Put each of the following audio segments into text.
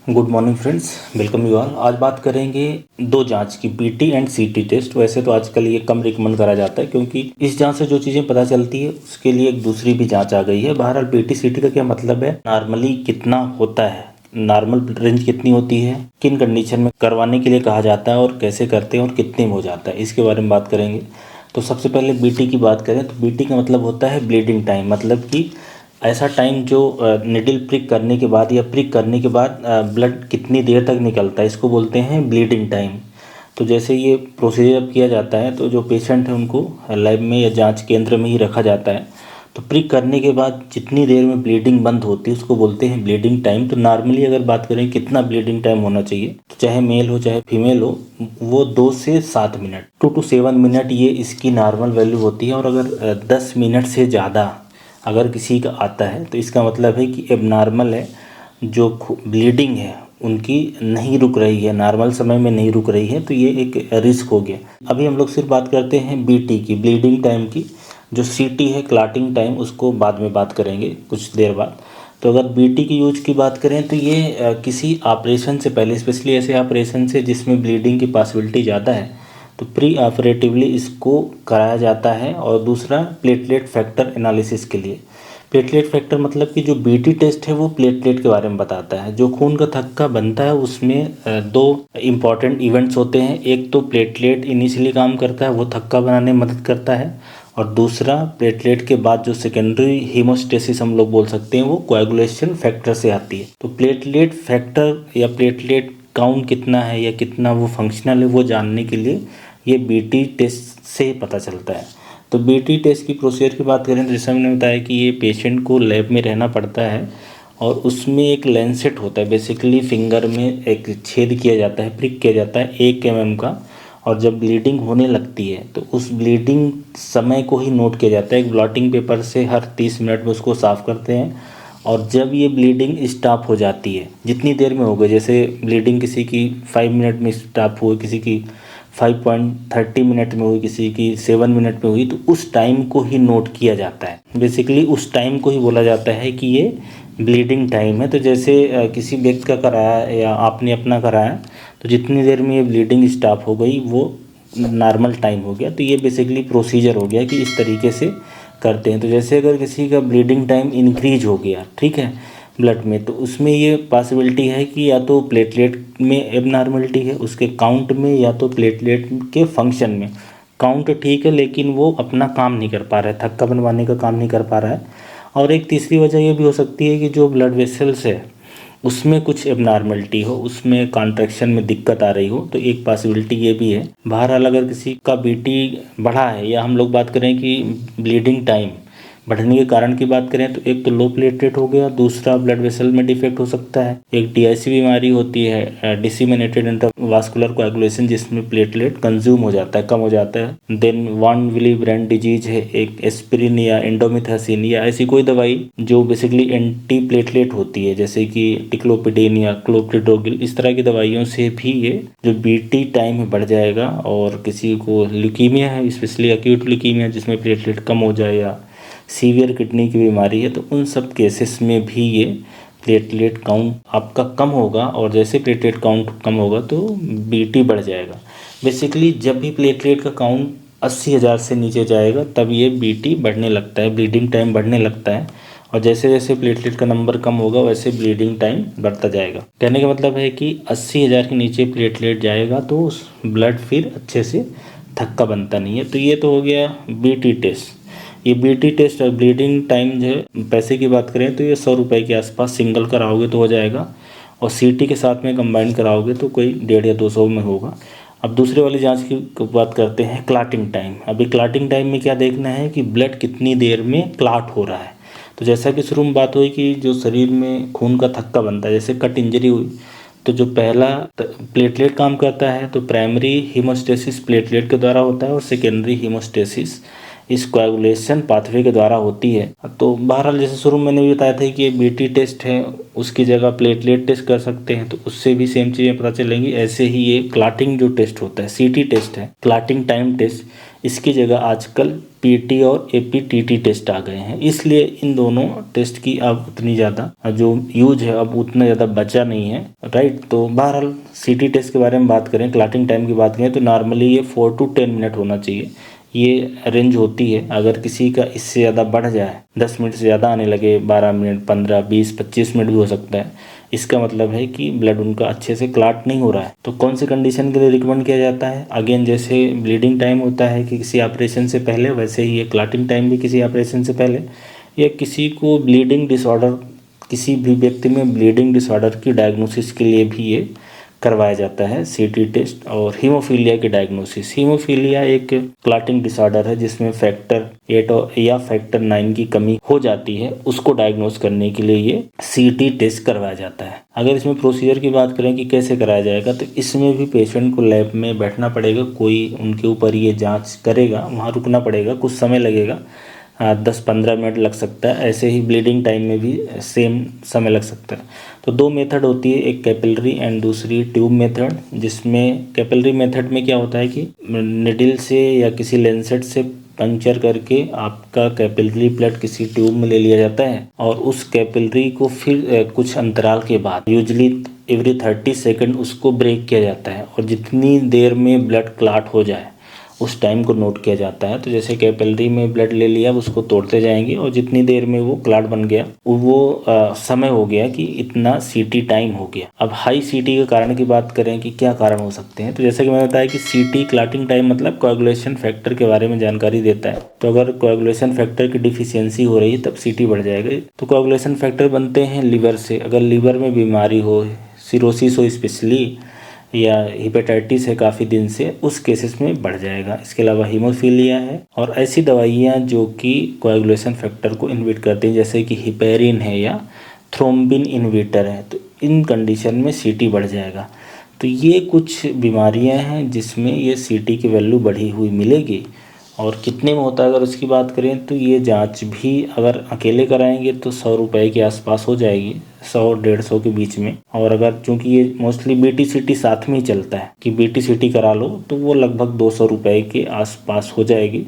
Good morning friends, welcome you all. आज बात करेंगे दो जांच की, बीटी एंड सीटी टेस्ट। वैसे तो आजकल ये कम रिकमेंड करा जाता है क्योंकि इस जांच से जो चीज़ें पता चलती है उसके लिए एक दूसरी भी जांच आ गई है। बहरहाल बीटी सीटी का क्या मतलब है, नॉर्मली कितना होता है, नॉर्मल रेंज कितनी होती है, किन कंडीशन में करवाने के लिए कहा जाता है और कैसे करते हैं और कितने में हो जाता है, इसके बारे में बात करेंगे। तो सबसे पहले बीटी की बात करें तो बीटी का मतलब होता है ब्लीडिंग टाइम, मतलब कि ऐसा टाइम जो निडल प्रिक करने के बाद या प्रिक करने के बाद ब्लड कितनी देर तक निकलता है, इसको बोलते हैं ब्लीडिंग टाइम। तो जैसे ये प्रोसीजर किया जाता है तो जो पेशेंट है उनको लैब में या जांच केंद्र में ही रखा जाता है। तो प्रिक करने के बाद जितनी देर में ब्लीडिंग बंद होती है उसको बोलते हैं ब्लीडिंग टाइम। तो नॉर्मली अगर बात करें कितना ब्लीडिंग टाइम होना चाहिए, तो चाहे मेल हो चाहे फीमेल हो, वो 2 से 7 मिनट, 2 to 7 मिनट ये इसकी नॉर्मल वैल्यू होती है। और अगर 10 मिनट से ज़्यादा अगर किसी का आता है तो इसका मतलब है कि एबनॉर्मल है, जो ब्लीडिंग है उनकी नहीं रुक रही है, नॉर्मल समय में नहीं रुक रही है, तो ये एक रिस्क हो गया। अभी हम लोग सिर्फ बात करते हैं बीटी की, ब्लीडिंग टाइम की। जो सीटी है, क्लॉटिंग टाइम, उसको बाद में बात करेंगे कुछ देर बाद। तो अगर बीटी की यूज की बात करें तो ये किसी ऑपरेशन से पहले, स्पेशली ऐसे ऑपरेशन से जिसमें ब्लीडिंग की पॉसिबिलिटी ज़्यादा है, तो प्री ऑपरेटिवली इसको कराया जाता है। और दूसरा प्लेटलेट फैक्टर एनालिसिस के लिए। प्लेटलेट फैक्टर मतलब कि जो बीटी टेस्ट है वो प्लेटलेट के बारे में बताता है। जो खून का थक्का बनता है उसमें दो इम्पॉर्टेंट इवेंट्स होते हैं। एक तो प्लेटलेट इनिशियली काम करता है, वो थक्का बनाने में मदद करता है। और दूसरा प्लेटलेट के बाद जो सेकेंडरी हीमोस्टेसिस हम लोग बोल सकते हैं, वो कोएगुलेशन फैक्टर से आती है। तो प्लेटलेट फैक्टर या प्लेटलेट काउंट कितना है या कितना वो फंक्शनल है, वो जानने के लिए ये बीटी टेस्ट से पता चलता है। तो बीटी टेस्ट की प्रोसीजर की बात करें तो जैसा मैंने बताया कि ये पेशेंट को लैब में रहना पड़ता है और उसमें एक लेंसेट होता है, बेसिकली फिंगर में एक छेद किया जाता है, प्रिक किया जाता है 1 mm का। और जब ब्लीडिंग होने लगती है तो उस ब्लीडिंग समय को ही नोट किया जाता है। एक ब्लॉटिंग पेपर से हर 30 मिनट में उसको साफ़ करते हैं। और जब ये ब्लीडिंग स्टॉप हो जाती है, जितनी देर में हो गई, जैसे ब्लीडिंग किसी की 5 मिनट में स्टॉप हुई, किसी की 5.30 मिनट में हुई, किसी की 7 मिनट में हुई, तो उस टाइम को ही नोट किया जाता है। बेसिकली उस टाइम को ही बोला जाता है कि ये ब्लीडिंग टाइम है। तो जैसे किसी व्यक्ति का कराया या आपने अपना कराया, तो जितनी देर में ये ब्लीडिंग स्टॉप हो गई वो नॉर्मल टाइम हो गया। तो ये बेसिकली प्रोसीजर हो गया कि इस तरीके से करते हैं। तो जैसे अगर किसी का ब्लीडिंग टाइम इंक्रीज हो गया, ठीक है, ब्लड में, तो उसमें ये पॉसिबिलिटी है कि या तो प्लेटलेट में एबनॉर्मलिटी है उसके काउंट में, या तो प्लेटलेट के फंक्शन में। काउंट ठीक है लेकिन वो अपना काम नहीं कर पा रहा है, थक्का बनवाने का काम नहीं कर पा रहा है। और एक तीसरी वजह ये भी हो सकती है कि जो ब्लड वेसल्स है उसमें कुछ एबनॉर्मलिटी हो, उसमें कॉन्ट्रैक्शन में दिक्कत आ रही हो, तो एक पॉसिबिलिटी ये भी है। बहरहाल अगर किसी का बीटी बढ़ा है, या हम लोग बात करें कि ब्लीडिंग टाइम बढ़ने के कारण की बात करें, तो एक तो लो प्लेटलेट हो गया, दूसरा ब्लड वेसल में डिफेक्ट हो सकता है, एक डीआईसी बीमारी होती है, डिसिमिनेटेड इंटरवास्कुलर कोएगुलेशन, जिसमें प्लेटलेट कंज्यूम हो जाता है, कम हो जाता है। देन वान विली ब्रेन डिजीज है, एक एस्पिरिन या एंडोमिथासिन या ऐसी कोई दवाई जो बेसिकली एंटी प्लेटलेट होती है, जैसे कि टिक्लोपिडेन या क्लोप्रिडोग्रिल, इस तरह की दवाइयों से भी ये जो बीटी टाइम है बढ़ जाएगा। और किसी को ल्यूकीमिया है, स्पेशली एक्यूट ल्यूकीमिया जिसमें प्लेटलेट कम हो जाए, या सीवियर किडनी की बीमारी है, तो उन सब केसेस में भी ये प्लेटलेट काउंट आपका कम होगा। और जैसे प्लेटलेट काउंट कम होगा तो बीटी बढ़ जाएगा। बेसिकली जब भी प्लेटलेट का काउंट 80,000 से नीचे जाएगा तब ये बीटी बढ़ने लगता है, ब्लीडिंग टाइम बढ़ने लगता है। और जैसे जैसे प्लेटलेट का नंबर कम होगा वैसे ब्लीडिंग टाइम बढ़ता जाएगा। कहने का मतलब है कि 80,000 के नीचे प्लेटलेट जाएगा तो उस ब्लड फिर अच्छे से थक्का बनता नहीं है। तो ये तो हो गया बीटी टेस्ट। ये बीटी टेस्ट और ब्लीडिंग टाइम जो है, पैसे की बात करें तो ये 100 रुपये के आसपास सिंगल कराओगे तो हो जाएगा, और सीटी के साथ में कंबाइन कराओगे तो कोई 150 या 200 में होगा। अब दूसरे वाली जांच की बात करते हैं, क्लॉटिंग टाइम। अभी क्लॉटिंग टाइम में क्या देखना है कि ब्लड कितनी देर में क्लॉट हो रहा है। तो जैसा कि शुरू में बात हुई कि जो शरीर में खून का थक्का बनता है, जैसे कट इंजरी हुई, तो जो पहला प्लेटलेट काम करता है तो प्राइमरी हीमोस्टेसिस प्लेटलेट के द्वारा होता है, और सेकेंडरी हीमोस्टेसिस इस कोएगुलेशन पाथवे के द्वारा होती है। तो बहरहाल जैसे शुरू में मैंने भी बताया था कि ये बीटी टेस्ट है, उसकी जगह प्लेटलेट टेस्ट कर सकते हैं, तो उससे भी सेम चीज़ें पता चलेंगी। ऐसे ही ये क्लॉटिंग जो टेस्ट होता है, सीटी टेस्ट है, क्लॉटिंग टाइम टेस्ट, इसकी जगह आजकल पीटी और एपीटीटी टेस्ट आ गए हैं, इसलिए इन दोनों टेस्ट की अब उतनी ज़्यादा जो यूज है अब उतना ज़्यादा बचा नहीं है, राइट। तो बहरहाल सीटी टेस्ट के बारे में बात करें, क्लॉटिंग टाइम की बात करें तो नॉर्मली ये 4 to 10 मिनट होना चाहिए, ये रेंज होती है। अगर किसी का इससे ज़्यादा बढ़ जाए, 10 मिनट से ज़्यादा आने लगे, 12 मिनट, 15, 20, 25 मिनट भी हो सकता है, इसका मतलब है कि ब्लड उनका अच्छे से क्लॉट नहीं हो रहा है। तो कौन से कंडीशन के लिए रिकमेंड किया जाता है? अगेन, जैसे ब्लीडिंग टाइम होता है कि किसी ऑपरेशन से पहले, वैसे ही ये क्लॉटिंग टाइम भी किसी ऑपरेशन से पहले, या किसी को ब्लीडिंग डिसऑर्डर, किसी भी व्यक्ति में ब्लीडिंग डिसऑर्डर की डायग्नोसिस के लिए भी ये करवाया जाता है सीटी टेस्ट। और हीमोफीलिया की डायग्नोसिस, हीमोफीलिया एक क्लॉटिंग डिसऑर्डर है जिसमें फैक्टर 8 या फैक्टर 9 की कमी हो जाती है, उसको डायग्नोस करने के लिए ये सीटी टेस्ट करवाया जाता है। अगर इसमें प्रोसीजर की बात करें कि कैसे कराया जाएगा, तो इसमें भी पेशेंट को लैब में बैठना पड़ेगा, कोई उनके ऊपर ये जाँच करेगा, वहाँ रुकना पड़ेगा, कुछ समय लगेगा, 10-15 मिनट लग सकता है। ऐसे ही ब्लीडिंग टाइम में भी सेम समय लग सकता है। तो 2 मेथड होती है, एक कैपिलरी एंड दूसरी ट्यूब मेथड, जिसमें कैपिलरी मेथड में क्या होता है कि निडल से या किसी लेंसेट से पंक्चर करके आपका कैपिलरी ब्लड किसी ट्यूब में ले लिया जाता है और उस कैपिलरी को फिर कुछ अंतराल के बाद, यूजली एवरी 30 सेकेंड, उसको ब्रेक किया जाता है और जितनी देर में ब्लड क्लॉट हो जाए उस टाइम को नोट किया जाता है। तो जैसे कैपिलरी में ब्लड ले लिया, उसको तोड़ते जाएंगे और जितनी देर में वो क्लॉट बन गया, वो समय हो गया कि इतना सीटी टाइम हो गया। अब हाई सीटी के कारण की बात करें कि क्या कारण हो सकते हैं, तो जैसे कि मैंने बताया कि सीटी क्लॉटिंग टाइम मतलब कोएगुलेशन फैक्टर के बारे में जानकारी देता है। तो अगर कोएगुलेशन फैक्टर की डिफिशियंसी हो रही है तब सीटी बढ़ जाएगा। तो कोएगुलेशन फैक्टर बनते हैं लिवर से, अगर लिवर में बीमारी हो, सिरोसिस हो स्पेशली, या हिपेटाइटिस है काफ़ी दिन से, उस केसेस में बढ़ जाएगा। इसके अलावा हीमोफीलिया है और ऐसी दवाइयाँ जो कि कोएगुलेशन फैक्टर को इनहिबिट करती हैं, जैसे कि हिपेरिन है या थ्रोम्बिन इनहिबिटर है, तो इन कंडीशन में सीटी बढ़ जाएगा। तो ये कुछ बीमारियाँ हैं जिसमें ये सीटी की वैल्यू बढ़ी हुई मिलेगी। और कितने में होता है अगर उसकी बात करें, तो ये जांच भी अगर अकेले कराएंगे तो 100 रुपये के आसपास हो जाएगी, 100-150 के बीच में। और अगर चूंकि ये मोस्टली बीटी सीटी साथ में ही चलता है कि बीटी सीटी करा लो, तो वो लगभग 200 रुपये के आसपास हो जाएगी।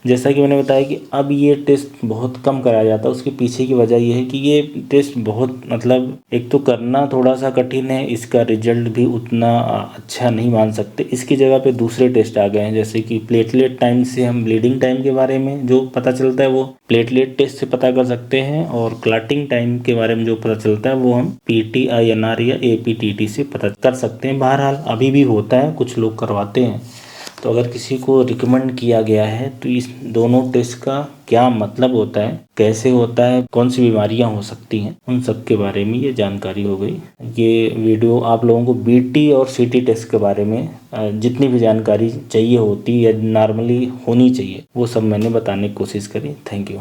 जैसा कि मैंने बताया कि अब ये टेस्ट बहुत कम कराया जाता है, उसके पीछे की वजह ये है कि ये टेस्ट बहुत, मतलब एक तो करना थोड़ा सा कठिन है, इसका रिजल्ट भी उतना अच्छा नहीं मान सकते। इसकी जगह पे दूसरे टेस्ट आ गए हैं, जैसे कि प्लेटलेट टाइम से हम ब्लीडिंग टाइम के बारे में जो पता चलता है वो प्लेटलेट टेस्ट से पता कर सकते हैं, और क्लॉटिंग टाइम के बारे में जो पता चलता है वो हम PTINR या APTT से पता कर सकते हैं। बहरहाल अभी भी होता है, कुछ लोग करवाते हैं। तो अगर किसी को रिकमेंड किया गया है तो इस दोनों टेस्ट का क्या मतलब होता है, कैसे होता है, कौन सी बीमारियां हो सकती हैं, उन सब के बारे में ये जानकारी हो गई। ये वीडियो आप लोगों को बीटी और सीटी टेस्ट के बारे में जितनी भी जानकारी चाहिए होती या नॉर्मली होनी चाहिए, वो सब मैंने बताने की कोशिश करी। Thank you.